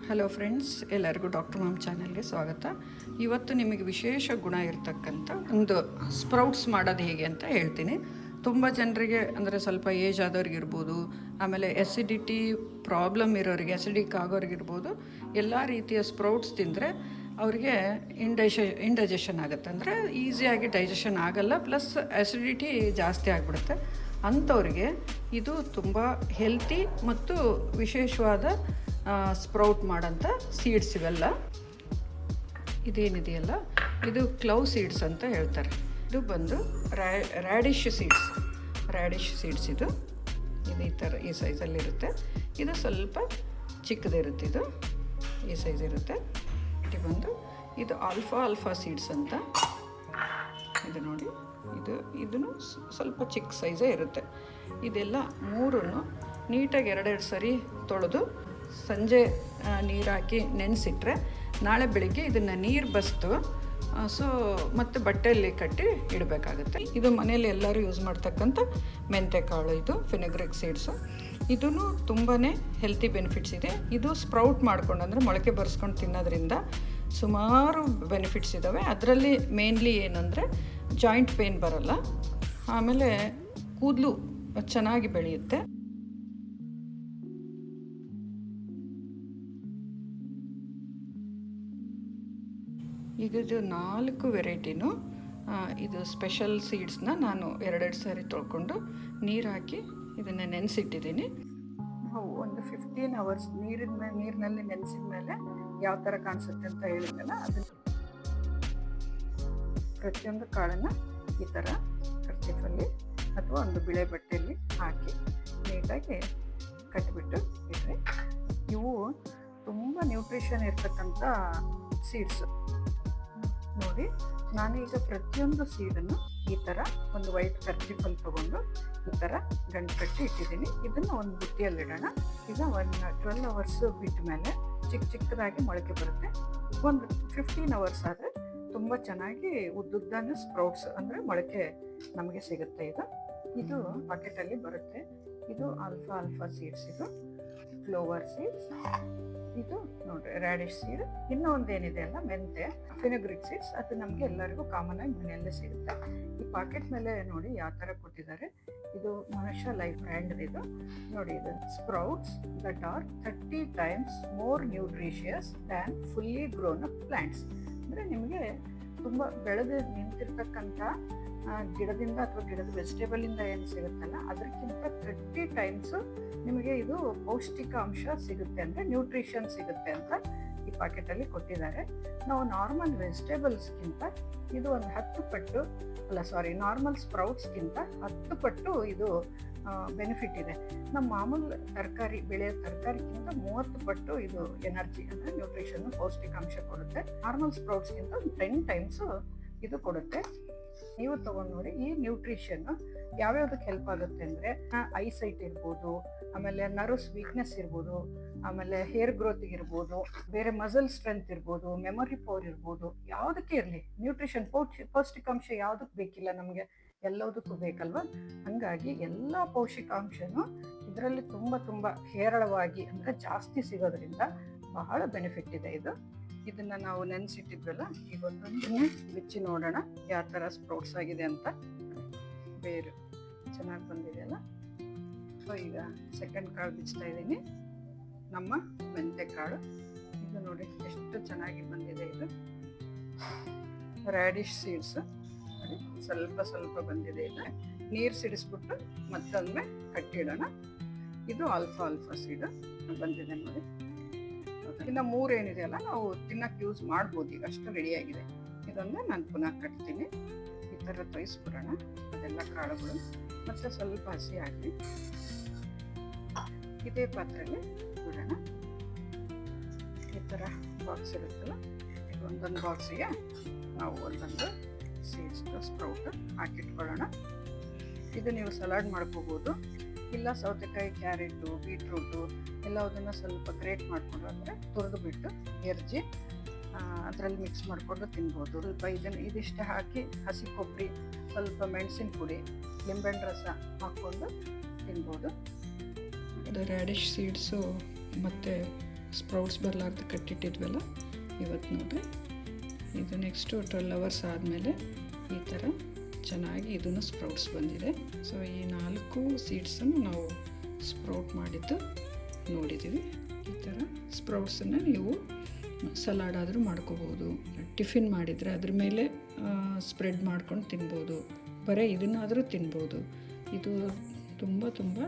Hello friends, ಎಲ್ಲರಿಗೂ doctor ma'am ಚಾನಲ್ಗೆ ಸ್ವಾಗತ. ಇವತ್ತು ನಿಮಗೆ ವಿಶೇಷ ಗುಣ ಇರತಕ್ಕಂಥ ಒಂದು ಸ್ಪ್ರೌಟ್ಸ್ ಮಾಡೋದು ಹೇಗೆ ಅಂತ ಹೇಳ್ತೀನಿ. ತುಂಬ ಜನರಿಗೆ ಅಂದರೆ ಸ್ವಲ್ಪ ಏಜ್ ಆದವ್ರಿಗಿರ್ಬೋದು, ಆಮೇಲೆ ಎಸಿಡಿಟಿ ಪ್ರಾಬ್ಲಮ್ ಇರೋರಿಗೆ, ಎಸಿಡಿಕ್ ಆಗೋರಿಗಿರ್ಬೋದು, ಎಲ್ಲ ರೀತಿಯ ಸ್ಪ್ರೌಟ್ಸ್ ತಿಂದರೆ ಅವರಿಗೆ ಇಂಡೈಜೆಷನ್ ಆಗುತ್ತೆ. ಅಂದರೆ ಈಸಿಯಾಗಿ ಡೈಜೆಷನ್ ಆಗಲ್ಲ, ಪ್ಲಸ್ ಆ್ಯಸಿಡಿಟಿ ಜಾಸ್ತಿ ಆಗಿಬಿಡುತ್ತೆ. ಅಂಥವ್ರಿಗೆ ಇದು ತುಂಬ ಹೆಲ್ತಿ ಮತ್ತು ವಿಶೇಷವಾದ ಸ್ಪ್ರೌಟ್ ಮಾಡೋಂಥ ಸೀಡ್ಸ್ ಇವೆಲ್ಲ. ಇದೇನಿದೆಯಲ್ಲ, ಇದು ಕ್ಲವ್ ಸೀಡ್ಸ್ ಅಂತ ಹೇಳ್ತಾರೆ. ಇದು ಬಂದು ರ್ಯಾಡಿಶ್ ಸೀಡ್ಸ್ ಇದು ಈ ಥರ ಈ ಸೈಜಲ್ಲಿರುತ್ತೆ. ಇದು ಸ್ವಲ್ಪ ಚಿಕ್ಕದಿರುತ್ತೆ, ಇದು ಈ ಸೈಜ್ ಇರುತ್ತೆ. ಇದು ಆಲ್ಫಾ ಸೀಡ್ಸ್ ಅಂತ. ಇದು ನೋಡಿ, ಇದನ್ನು ಸ್ವಲ್ಪ ಚಿಕ್ಕ ಸೈಜೇ ಇರುತ್ತೆ. ಇದೆಲ್ಲ ಮೂರನ್ನು ನೀಟಾಗಿ ಎರಡೆರಡು ಸರಿ ತೊಳೆದು ಸಂಜೆ ನೀರು ಹಾಕಿ ನೆನೆಸಿಟ್ರೆ ನಾಳೆ ಬೆಳಿಗ್ಗೆ ಇದನ್ನು ನೀರು ಬಸ್ತು ಮತ್ತು ಬಟ್ಟೆಯಲ್ಲಿ ಕಟ್ಟಿ ಇಡಬೇಕಾಗುತ್ತೆ. ಇದು ಮನೇಲಿ ಎಲ್ಲರೂ ಯೂಸ್ ಮಾಡ್ತಕ್ಕಂಥ ಮೆಂತೆಕಾಳು, ಇದು ಫೆನುಗ್ರಿಕ್ ಸೀಡ್ಸು. ಇದೂ ತುಂಬಾ ಹೆಲ್ತಿ ಬೆನಿಫಿಟ್ಸ್ ಇದೆ. ಇದು ಸ್ಪ್ರೌಟ್ ಮಾಡ್ಕೊಂಡು ಅಂದರೆ ಮೊಳಕೆ ಬರೆಸ್ಕೊಂಡು ತಿನ್ನೋದ್ರಿಂದ ಸುಮಾರು ಬೆನಿಫಿಟ್ಸ್ ಇದ್ದಾವೆ. ಅದರಲ್ಲಿ ಮೇನ್ಲಿ ಏನಂದರೆ ಜಾಯಿಂಟ್ ಪೇನ್ ಬರಲ್ಲ, ಆಮೇಲೆ ಕೂದಲು ಚೆನ್ನಾಗಿ ಬೆಳೆಯುತ್ತೆ. ಇದು 4 ವೆರೈಟಿನೂ ಇದು ಸ್ಪೆಷಲ್ ಸೀಡ್ಸ್ನ ನಾನು ಎರಡೆರಡು ಸಾರಿ ತೊಳ್ಕೊಂಡು ನೀರು ಹಾಕಿ ಇದನ್ನು ನೆನೆಸಿಟ್ಟಿದ್ದೀನಿ. ನಾವು ಒಂದು 15 hours ನೀರಿನಲ್ಲಿ ನೆನೆಸಿದ ಮೇಲೆ ಯಾವ ಥರ ಕಾಣಿಸುತ್ತೆ ಅಂತ ಹೇಳಿದ್ನಲ್ಲ, ಅದನ್ನು ಪ್ರತಿಯೊಂದು ಕಾಳನ್ನು ಈ ಥರ ಕರ್ಚೀಫಲ್ಲಿ ಅಥವಾ ಒಂದು ಬಿಳೆ ಬಟ್ಟೆಯಲ್ಲಿ ಹಾಕಿ ನೀಟಾಗಿ ಕಟ್ಟಿಬಿಟ್ಟು ಇಟ್ಟರೆ ಇವು ತುಂಬ ನ್ಯೂಟ್ರಿಷನ್ ಇರ್ತಕ್ಕಂಥ ಸೀಡ್ಸು. ನೋಡಿ, ನಾನೀಗ ಪ್ರತಿಯೊಂದು ಸೀಡನ್ನು ಈ ಥರ ಒಂದು ವೈಟ್ ಕರ್ಚೀಫಲ್ಲಿ ತೊಗೊಂಡು ಈ ಥರ ಗಂಟು ಕಟ್ಟಿ ಇಟ್ಟಿದ್ದೀನಿ. ಇದನ್ನು ಒಂದು ಬುಟ್ಟಿಯಲ್ಲಿಡೋಣ. ಈಗ 12 hours ಬಿಟ್ಟ ಮೇಲೆ ಚಿಕ್ಕದಾಗಿ ಮೊಳಕೆ ಬರುತ್ತೆ. ಒಂದು 15 hours ಆದರೆ ತುಂಬ ಚೆನ್ನಾಗಿ ಉದ್ದುದ್ದನ್ನು ಸ್ಪ್ರೌಟ್ಸ್ ಅಂದರೆ ಮೊಳಕೆ ನಮಗೆ ಸಿಗುತ್ತೆ. ಇದು ಪಾಕೆಟಲ್ಲಿ ಬರುತ್ತೆ. ಇದು ಆಲ್ಫಾ ಸೀಡ್ಸ್, ಇದು ಕ್ಲೋವರ್ ಸೀಡ್ಸ್, ಇದು ನೋಡ್ರಿ ರ್ಯಾಡಿಶ್ ಸೀಡ್. ಇನ್ನೂ ಒಂದೇನಿದೆ ಅಲ್ಲ, ಮೆಂತೆ ಫೆನುಗ್ರಿಕ್ ಸೀಡ್ಸ್, ಅದು ನಮಗೆ ಎಲ್ಲರಿಗೂ ಕಾಮನ್ ಆಗಿ ಮನೆಯಲ್ಲೇ ಸಿಗುತ್ತೆ. ಈ ಪಾಕೆಟ್ ಮೇಲೆ ನೋಡಿ ಯಾವ ಥರ ಕೊಟ್ಟಿದ್ದಾರೆ. ಇದು ಮನುಷ್ಯ ಲೈಫ್ ಬ್ರ್ಯಾಂಡ್. ಇದು ನೋಡಿ, ಇದು sprouts that are 30 times more nutritious than fully grown up plants. ಅಂದರೆ ನಿಮಗೆ ತುಂಬ ಬೆಳೆದು ನಿಂತಿರ್ತಕ್ಕಂಥ ಗಿಡದಿಂದ ಅಥವಾ ಗಿಡದ ವೆಜಿಟೇಬಲಿಂದ ಏನು ಸಿಗುತ್ತಲ್ಲ, ಅದಕ್ಕಿಂತ 30 times ನಿಮಗೆ ಇದು ಪೌಷ್ಟಿಕಾಂಶ ಸಿಗುತ್ತೆ, ಅಂದರೆ ನ್ಯೂಟ್ರಿಷನ್ ಸಿಗುತ್ತೆ ಅಂತ ಈ ಪಾಕೆಟಲ್ಲಿ ಕೊಟ್ಟಿದ್ದಾರೆ. ನಾವು ನಾರ್ಮಲ್ ವೆಜಿಟೇಬಲ್ಸ್ಗಿಂತ ಇದು ಒಂದು 10 ಪಟ್ಟು ನಾರ್ಮಲ್ ಸ್ಪ್ರೌಟ್ಸ್ಗಿಂತ 10 ಪಟ್ಟು ಇದು ಬೆನಿಫಿಟ್ ಇದೆ. ನಮ್ಮ ಮಾಮೂಲು ಬೆಳೆಯೋ ತರಕಾರಿಗಿಂತ 30 ಪಟ್ಟು ಇದು ಎನರ್ಜಿ ಅಂದರೆ ನ್ಯೂಟ್ರಿಷನ್ ಪೌಷ್ಟಿಕಾಂಶ ಕೊಡುತ್ತೆ. ನಾರ್ಮಲ್ ಸ್ಪ್ರೌಟ್ಸ್ಗಿಂತ 10 times ಇದು ಕೊಡುತ್ತೆ. ನೀವು ತೊಗೊಂಡು ನೋಡಿ, ಈ ನ್ಯೂಟ್ರಿಷನ್ ಯಾವ್ಯಾವ್ದಕ್ಕೆ ಹೆಲ್ಪ್ ಆಗುತ್ತೆ ಅಂದರೆ ಐಸೈಟ್ ಇರ್ಬೋದು, ಆಮೇಲೆ ನರ್ವ್ಸ್ ವೀಕ್ನೆಸ್ ಇರ್ಬೋದು, ಆಮೇಲೆ ಹೇರ್ ಗ್ರೋತಿಗೆ ಇರ್ಬೋದು, ಬೇರೆ ಮಸಲ್ ಸ್ಟ್ರೆಂತ್ ಇರ್ಬೋದು, ಮೆಮೊರಿ ಪವರ್ ಇರ್ಬೋದು, ಯಾವುದಕ್ಕೆ ಇರಲಿ ನ್ಯೂಟ್ರಿಷನ್ ಪೌಷ್ಟಿಕಾಂಶ ಯಾವುದಕ್ಕೆ ಬೇಕಿಲ್ಲ, ನಮಗೆ ಎಲ್ಲದಕ್ಕೂ ಬೇಕಲ್ವ. ಹಾಗಾಗಿ ಎಲ್ಲ ಪೌಷ್ಟಿಕಾಂಶನೂ ಇದರಲ್ಲಿ ತುಂಬ ಹೇರಳವಾಗಿ ಅಂದರೆ ಜಾಸ್ತಿ ಸಿಗೋದ್ರಿಂದ ಬಹಳ ಬೆನಿಫಿಟ್ ಇದೆ. ಇದನ್ನು ನಾವು ನೆನೆಸಿಟ್ಟಿದ್ವಲ್ಲ, ಈಗ ಒಂದೊಂದನ್ನೇ ಬಿಚ್ಚಿ ನೋಡೋಣ ಯಾವ ಥರ ಸ್ಪ್ರೌಟ್ಸ್ ಆಗಿದೆ ಅಂತ. ಬೇರು ಚೆನ್ನಾಗಿ ಬಂದಿದೆಯಲ್ಲ. ಸೊ ಈಗ ಸೆಕೆಂಡ್ ಕಾಳು ಬಿಚ್ತಾ ಇದ್ದೀನಿ, ನಮ್ಮ ಮೆಂತೆ ಕಾಳು. ಇದು ನೋಡಿ ಎಷ್ಟು ಚೆನ್ನಾಗಿ ಬಂದಿದೆ. ಇದು ರ್ಯಾಡಿಶ್ ಸೀಡ್ಸ್ ನೋಡಿ, ಸ್ವಲ್ಪ ಬಂದಿದೆ. ಇಲ್ಲ, ನೀರು ಸಿಡಿಸ್ಬಿಟ್ಟು ಮತ್ತೊಮ್ಮೆ ಕಟ್ಟಿಡೋಣ. ಇದು ಆಲ್ಫಾ ಸೀಡ್ ಬಂದಿದೆ ನೋಡಿ. ಇನ್ನು 3 ಏನಿದೆಯಲ್ಲ, ನಾವು ತಿನ್ನಕ್ಕೆ ಯೂಸ್ ಮಾಡ್ಬೋದು. ಈಗ ಅಷ್ಟು ರೆಡಿಯಾಗಿದೆ. ಇದೊಂದು ನಾನು ಪುನಃ ಕಟ್ತೀನಿ. ಈ ಥರ ತೊಯಿಸ್ಬಿಡೋಣ ಅದೆಲ್ಲ ಕಾಳುಗಳು. ಮತ್ತು ಸ್ವಲ್ಪ ಹಸಿ ಹಾಕಿ ಇದೇ ಪಾತ್ರೆಯಲ್ಲಿ ಬಿಡೋಣ. ಈ ಥರ ಬಾಕ್ಸ್ ಇರುತ್ತಲ್ಲ, ಈಗ ಒಂದೊಂದು ಬಾಕ್ಸಿಗೆ ನಾವು ಒಂದೊಂದು ಸೀಡ್ಸ್ ಸ್ಪ್ರೌಟ್ ಹಾಕಿಟ್ಕೊಳ್ಳೋಣ. ಇದು ನೀವು ಸಲಾಡ್ ಮಾಡ್ಕೋಬೋದು, ಇಲ್ಲ ಸೌತೆಕಾಯಿ, ಕ್ಯಾರೆಟು, ಬೀಟ್ರೂಟು ಎಲ್ಲದನ್ನು ಸ್ವಲ್ಪ ಗ್ರೇಟ್ ಮಾಡಿಕೊಂಡು ಅಂದರೆ ತುರಿದು ಬಿಟ್ಟು ಎರ್ಜಿ ಅದರಲ್ಲಿ ಮಿಕ್ಸ್ ಮಾಡಿಕೊಂಡು ತಿನ್ಬೋದು. ಸ್ವಲ್ಪ ಇದಿಷ್ಟು ಹಾಕಿ ಹಸಿ ಕೊಬ್ಬರಿ, ಸ್ವಲ್ಪ ಮೆಣಸಿನ ಪುಡಿ, ಲಿಂಬೆಹಣ್ಣು ರಸ ಹಾಕ್ಕೊಂಡು ತಿನ್ಬೋದು. ರ್ಯಾಡಿಶ್ ಸೀಡ್ಸು ಮತ್ತು ಸ್ಪ್ರೌಟ್ಸ್ ಬರಲಾರ್ದು ಕಟ್ಟಿಟ್ಟಿದ್ವಲ್ಲ, ಇವತ್ತು ನೋಡಿರಿ ಇದು ನೆಕ್ಸ್ಟು 12 ಅವರ್ಸ್ ಆದಮೇಲೆ ಈ ಥರ ಚೆನ್ನಾಗಿ ಇದನ್ನು ಸ್ಪ್ರೌಟ್ಸ್ ಬಂದಿದೆ. ಸೊ ಈ 4 ಸೀಡ್ಸನ್ನು ನಾವು ಸ್ಪ್ರೌಟ್ ಮಾಡಿದ್ದು ನೋಡಿದ್ದೀವಿ. ಈ ಥರ ಸ್ಪ್ರೌಟ್ಸನ್ನು ನೀವು ಸಲಾಡ್ ಆದರೂ ಮಾಡ್ಕೋಬೋದು, ಟಿಫಿನ್ ಮಾಡಿದರೆ ಅದ್ರ ಮೇಲೆ ಸ್ಪ್ರೆಡ್ ಮಾಡ್ಕೊಂಡು ತಿನ್ಬೋದು, ಬರೀ ಇದನ್ನಾದರೂ ತಿನ್ಬೋದು. ಇದು ತುಂಬ ತುಂಬ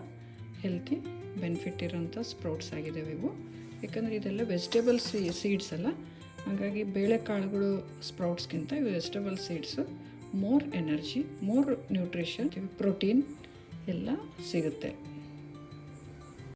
ಹೆಲ್ತಿ ಬೆನಿಫಿಟ್ ಇರೋಂಥ ಸ್ಪ್ರೌಟ್ಸ್ ಆಗಿದ್ದಾವೆ ಇವು. ಯಾಕಂದರೆ ಇದೆಲ್ಲ ವೆಜಿಟೇಬಲ್ ಸೀಡ್ಸ್ ಅಲ್ಲ, ಹಾಗಾಗಿ ಬೇಳೆಕಾಳುಗಳು ಸ್ಪ್ರೌಟ್ಸ್ಗಿಂತ ಇವು vegetable seeds more energy, more nutrition, protein ಎಲ್ಲ ಸಿಗುತ್ತೆ.